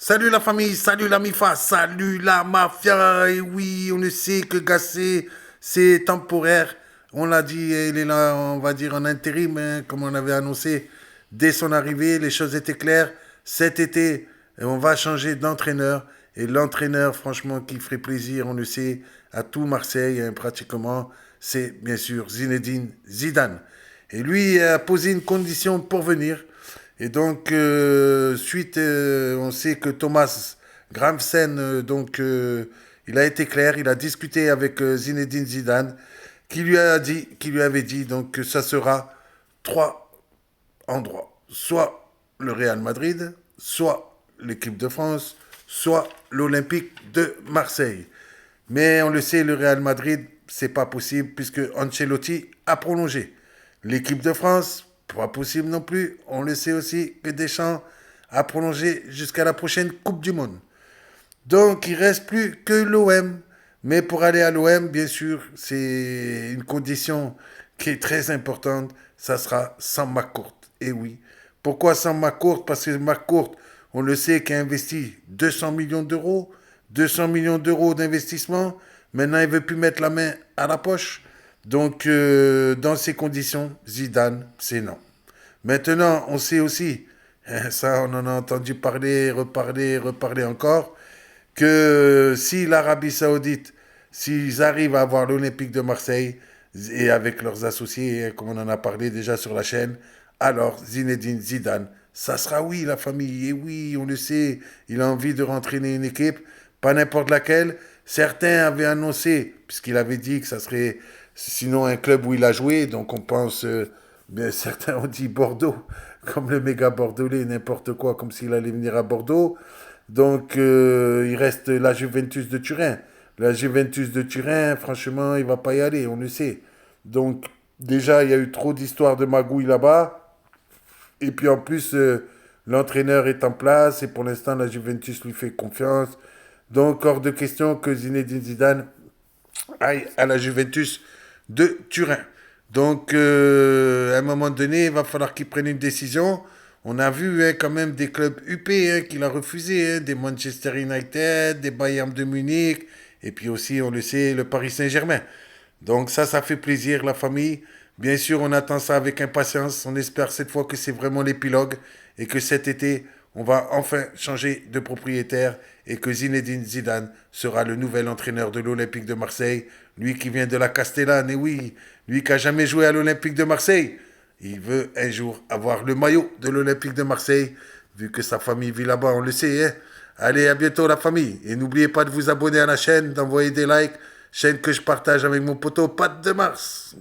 Salut la famille, salut la MIFA, salut la mafia. Et oui, on le sait que Gassé, c'est temporaire. On l'a dit, il est là, on va dire en intérim, hein, comme on avait annoncé. Dès son arrivée, les choses étaient claires. Cet été, on va changer d'entraîneur. Et l'entraîneur, franchement, qui ferait plaisir, on le sait, à tout Marseille, hein, pratiquement, c'est bien sûr Zinedine Zidane. Et lui a posé une condition pour venir. Et donc, on sait que Thomas Gramsen, il a été clair, il a discuté avec Zinedine Zidane, qui lui avait dit donc que ça sera trois endroits, soit le Real Madrid, soit l'équipe de France, soit l'Olympique de Marseille. Mais on le sait, le Real Madrid, c'est pas possible puisque Ancelotti a prolongé. L'équipe de France, pas possible non plus. On le sait aussi que Deschamps a prolongé jusqu'à la prochaine Coupe du Monde. Donc il reste plus que l'OM. Mais pour aller à l'OM, bien sûr, c'est une condition qui est très importante. Ça sera sans McCourt. Et oui. Pourquoi sans McCourt? Parce que McCourt, on le sait, qui a investi 200 millions d'euros. 200 millions d'euros d'investissement. Maintenant, il ne veut plus mettre la main à la poche. Donc, dans ces conditions, Zidane, c'est non. Maintenant, on sait aussi, ça on en a entendu parler, reparler, reparler encore, que si l'Arabie Saoudite, s'ils arrivent à avoir l'Olympique de Marseille, et avec leurs associés, hein, comme on en a parlé déjà sur la chaîne, alors Zinedine Zidane, ça sera oui la famille, et oui, on le sait, il a envie de rentraîner une équipe, pas n'importe laquelle. Certains avaient annoncé, puisqu'il avait dit que ça serait sinon un club où il a joué, donc on pense, bien certains ont dit Bordeaux, comme le méga bordelais, n'importe quoi, comme s'il allait venir à Bordeaux. Donc, il reste la Juventus de Turin. La Juventus de Turin, franchement, il va pas y aller, on le sait. Donc, déjà, il y a eu trop d'histoires de magouilles là-bas. Et puis, en plus, l'entraîneur est en place. Et pour l'instant, la Juventus lui fait confiance. Donc, hors de question que Zinedine Zidane aille à la Juventus de Turin. Donc, à un moment donné, il va falloir qu'il prenne une décision. On a vu hein, quand même des clubs UP hein, qu'il a refusé, hein, des Manchester United, des Bayern de Munich, et puis aussi, on le sait, le Paris Saint-Germain. Donc ça fait plaisir, la famille. Bien sûr, on attend ça avec impatience. On espère cette fois que c'est vraiment l'épilogue et que cet été, on va enfin changer de propriétaire et que Zinedine Zidane sera le nouvel entraîneur de l'Olympique de Marseille. Lui qui vient de la Castellane, et oui, lui qui a jamais joué à l'Olympique de Marseille. Il veut un jour avoir le maillot de l'Olympique de Marseille, vu que sa famille vit là-bas, on le sait. Hein. Allez, à bientôt la famille. Et n'oubliez pas de vous abonner à la chaîne, d'envoyer des likes, chaîne que je partage avec mon poteau Pat de Mars.